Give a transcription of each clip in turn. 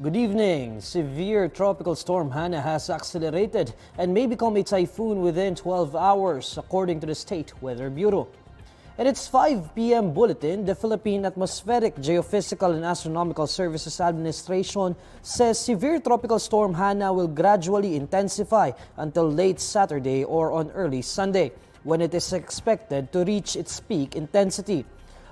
Good evening. Severe Tropical Storm Hanna has accelerated and may become a typhoon within 12 hours, according to the State Weather Bureau. In its 5 p.m. bulletin, the Philippine Atmospheric, Geophysical and Astronomical Services Administration says severe Tropical Storm Hanna will gradually intensify until late Saturday or on early Sunday, when it is expected to reach its peak intensity.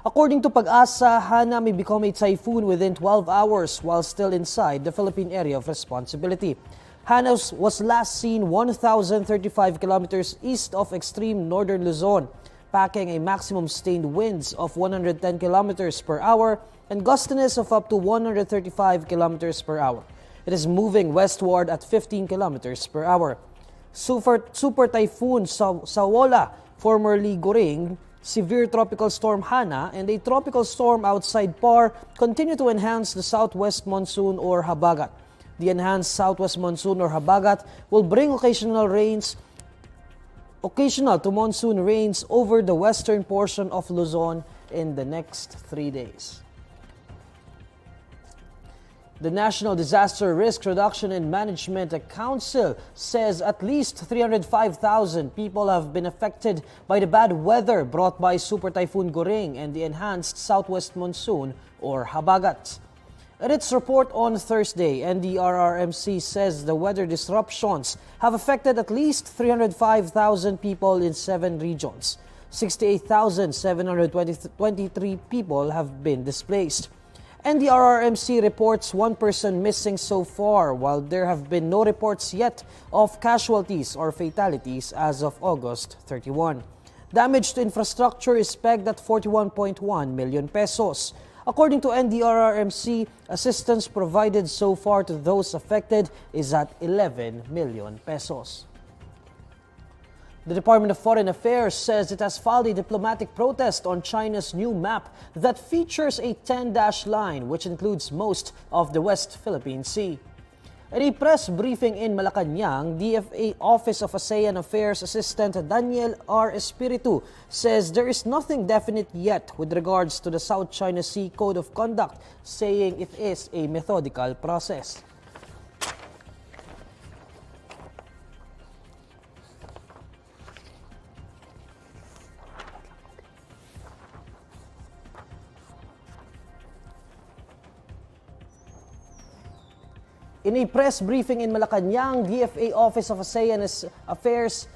According to Pag-asa, Hanna may become a typhoon within 12 hours while still inside the Philippine area of responsibility. Hanna was last seen 1,035 kilometers east of extreme northern Luzon, packing a maximum sustained winds of 110 kilometers per hour and gustiness of up to 135 kilometers per hour. It is moving westward at 15 kilometers per hour. Super Typhoon Sawola, formerly Goring, severe tropical storm Hanna, and a tropical storm outside PAR continue to enhance the southwest monsoon or habagat. The enhanced southwest monsoon or habagat will bring occasional to monsoon rains over the western portion of Luzon in the next 3 days. The National Disaster Risk Reduction and Management Council says at least 305,000 people have been affected by the bad weather brought by Super Typhoon Goring and the enhanced southwest monsoon or habagat. In its report on Thursday, NDRRMC says the weather disruptions have affected at least 305,000 people in 7 regions. 68,723 people have been displaced. NDRRMC reports 1 person missing so far, while there have been no reports yet of casualties or fatalities as of August 31. Damage to infrastructure is pegged at 41.1 million pesos. According to NDRRMC, assistance provided so far to those affected is at 11 million pesos. The Department of Foreign Affairs says it has filed a diplomatic protest on China's new map that features a 10-dash line which includes most of the West Philippine Sea. At a press briefing in Malacanang, DFA Office of ASEAN Affairs Assistant Daniel R. Espiritu says there is nothing definite yet with regards to the South China Sea Code of Conduct, saying it is a methodical process. In a press briefing in Malacanang, DFA Office of ASEAN Affairs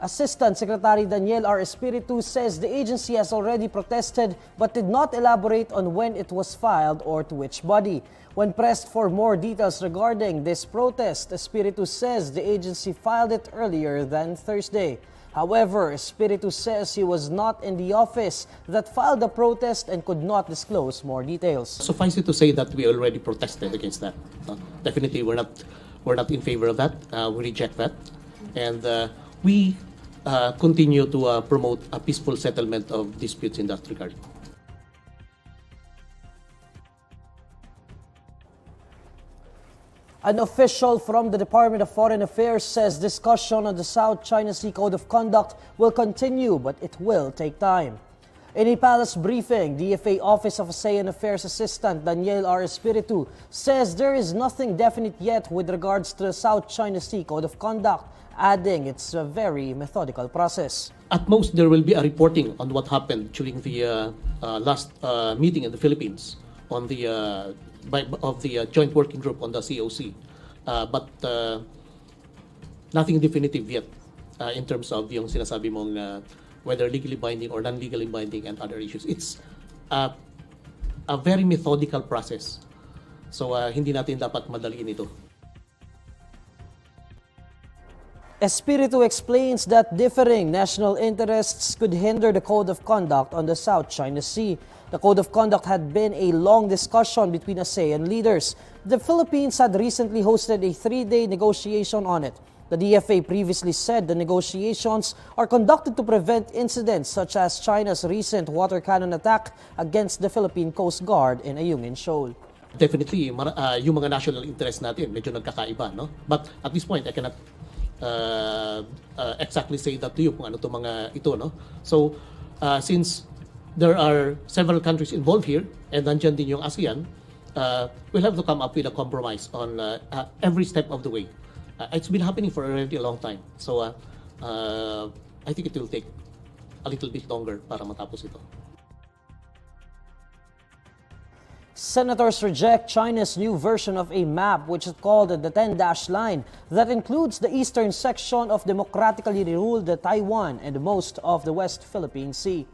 Assistant Secretary Daniel R. Espiritu says the agency has already protested but did not elaborate on when it was filed or to which body. When pressed for more details regarding this protest, Espiritu says the agency filed it earlier than Thursday. However, Espiritu says he was not in the office that filed the protest and could not disclose more details. Suffice it to say that we already protested against that. Definitely, we're not in favor of that. We reject that, and we continue to promote a peaceful settlement of disputes in that regard. An official from the Department of Foreign Affairs says discussion on the South China Sea Code of Conduct will continue, but it will take time. In a palace briefing, DFA Office of ASEAN Affairs Assistant Daniel R. Espiritu says there is nothing definite yet with regards to the South China Sea Code of Conduct, adding it's a very methodical process. At most, there will be a reporting on what happened during the last meeting in the Philippines on the of the joint working group on the COC, but nothing definitive yet in terms of yung sinasabi mong whether legally binding or non-legally binding and other issues. It's a very methodical process, so hindi natin dapat madaliin ito. Espiritu explains that differing national interests could hinder the Code of Conduct on the South China Sea. The Code of Conduct had been a long discussion between ASEAN leaders. The Philippines had recently hosted a 3-day negotiation on it. The DFA previously said the negotiations are conducted to prevent incidents such as China's recent water cannon attack against the Philippine Coast Guard in Ayungin Shoal. Definitely, yung mga national interest natin medyo nagkakaiba, no? But at this point, I cannot exactly say that to you kung ano to mga ito, no? So, since there are several countries involved here and nandiyan din yung ASEAN, we'll have to come up with a compromise on every step of the way. It's been happening for already a long time. So I think it will take a little bit longer para matapos ito. Senators reject China's new version of a map, which is called the 10-dash line, that includes the eastern section of democratically ruled Taiwan and most of the West Philippine Sea.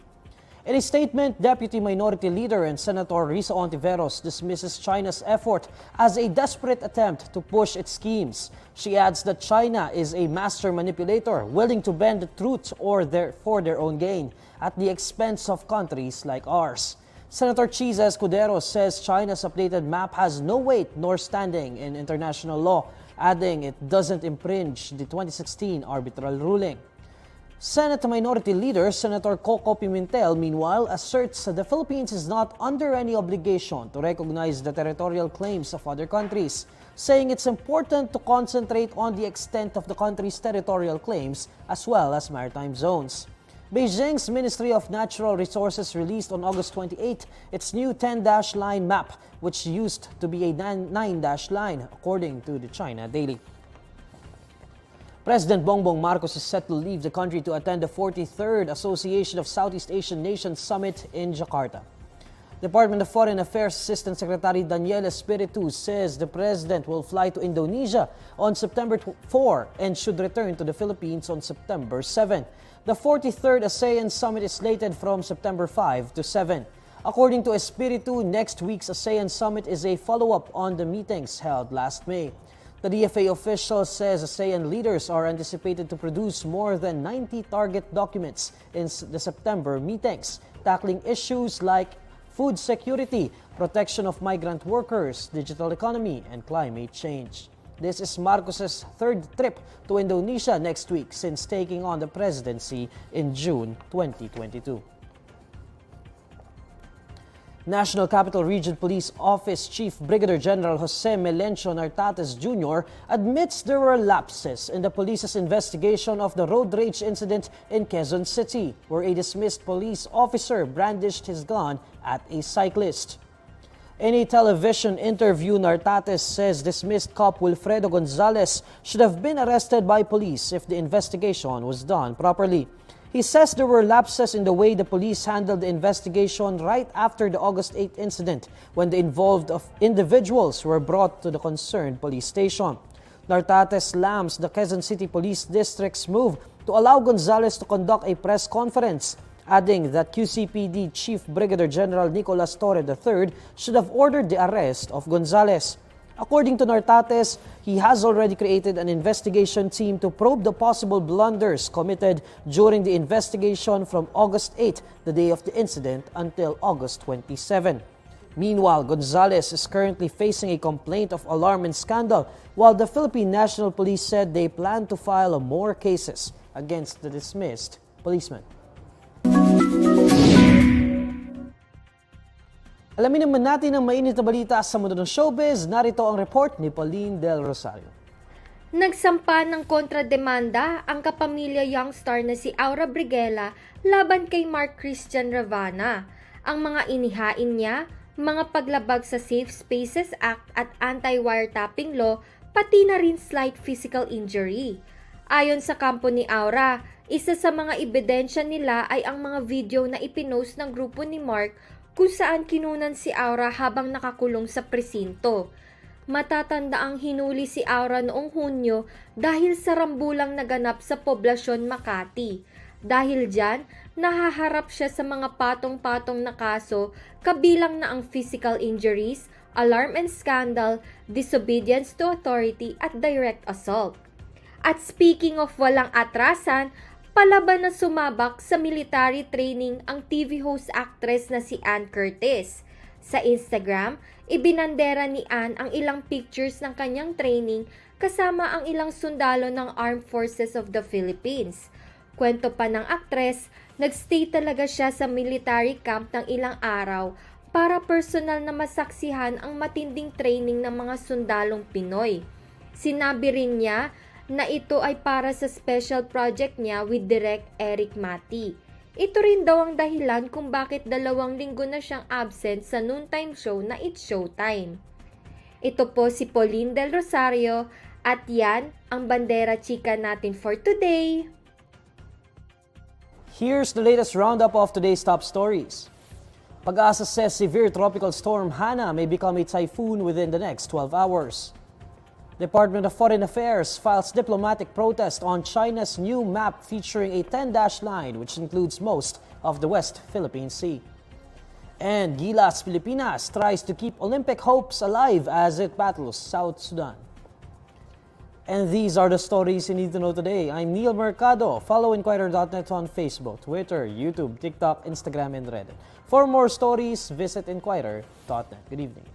In a statement, Deputy Minority Leader and Senator Risa Ontiveros dismisses China's effort as a desperate attempt to push its schemes. She adds that China is a master manipulator willing to bend the truth for their own gain at the expense of countries like ours. Senator Chiza Escudero says China's updated map has no weight nor standing in international law, adding it doesn't infringe the 2016 arbitral ruling. Senate Minority Leader Senator Coco Pimentel, meanwhile, asserts the Philippines is not under any obligation to recognize the territorial claims of other countries, saying it's important to concentrate on the extent of the country's territorial claims as well as maritime zones. Beijing's Ministry of Natural Resources released on August 28 its new 10-dash line map, which used to be a 9-dash line, according to the China Daily. President Bongbong Marcos is set to leave the country to attend the 43rd Association of Southeast Asian Nations Summit in Jakarta. Department of Foreign Affairs Assistant Secretary Daniel Espiritu says the president will fly to Indonesia on September 4 and should return to the Philippines on September 7. The 43rd ASEAN Summit is slated from September 5 to 7. According to Espiritu, next week's ASEAN Summit is a follow-up on the meetings held last May. The DFA official says ASEAN leaders are anticipated to produce more than 90 target documents in the September meetings, tackling issues like food security, protection of migrant workers, digital economy, and climate change. This is Marcos's third trip to Indonesia next week since taking on the presidency in June 2022. National Capital Region Police Office Chief Brigadier General Jose Melencio Nartates Jr. admits there were lapses in the police's investigation of the road rage incident in Quezon City, where a dismissed police officer brandished his gun at a cyclist. In a television interview, Nartates says dismissed cop Wilfredo Gonzalez should have been arrested by police if the investigation was done properly. He says there were lapses in the way the police handled the investigation right after the August 8 incident, when the involved individuals were brought to the concerned police station. Nartates slams the Quezon City Police District's move to allow Gonzalez to conduct a press conference, adding that QCPD Chief Brigadier General Nicolas Torre III should have ordered the arrest of Gonzalez. According to Nartates, he has already created an investigation team to probe the possible blunders committed during the investigation from August 8, the day of the incident, until August 27. Meanwhile, Gonzalez is currently facing a complaint of alarm and scandal, while the Philippine National Police said they plan to file more cases against the dismissed policeman. Alamin naman natin ang mainit na balita sa mundo ng showbiz. Narito ang report ni Pauline Del Rosario. Nagsampa ng kontrademanda ang kapamilya young star na si Aura Briguela laban kay Mark Christian Ravana. Ang mga inihain niya, mga paglabag sa Safe Spaces Act at anti-wiretapping law, pati na rin slight physical injury. Ayon sa kampo ni Aura, isa sa mga ebidensya nila ay ang mga video na ipinost ng grupo ni Mark kung saan kinunan si Aura habang nakakulong sa presinto. Matatanda ang hinuli si Aura noong Hunyo dahil sa rambulang naganap sa poblasyon Makati. Dahil dyan, nahaharap siya sa mga patong-patong na kaso, kabilang na ang physical injuries, alarm and scandal, disobedience to authority at direct assault. At speaking of walang atrasan, palaban na sumabak sa military training ang TV host actress na si Ann Curtis. Sa Instagram, ibinandera ni Ann ang ilang pictures ng kanyang training kasama ang ilang sundalo ng Armed Forces of the Philippines. Kwento pa ng actress, nagstay talaga siya sa military camp ng ilang araw para personal na masaksihan ang matinding training ng mga sundalong Pinoy. Sinabi rin niya na ito ay para sa special project niya with Direk Eric Mati. Ito rin daw ang dahilan kung bakit 2 linggo na siyang absent sa noontime show na It's Showtime. Ito po si Pauline Del Rosario at yan ang bandera chika natin for today. Here's the latest roundup of today's top stories. Pag-asa says severe tropical storm Hanna may become a typhoon within the next 12 hours. Department of Foreign Affairs files diplomatic protest on China's new map featuring a 10-dash line which includes most of the West Philippine Sea. And Gilas Pilipinas tries to keep Olympic hopes alive as it battles South Sudan. And these are the stories you need to know today. I'm Neil Mercado. Follow INQUIRER.net on Facebook, Twitter, YouTube, TikTok, Instagram, and Reddit. For more stories, visit INQUIRER.net. Good evening.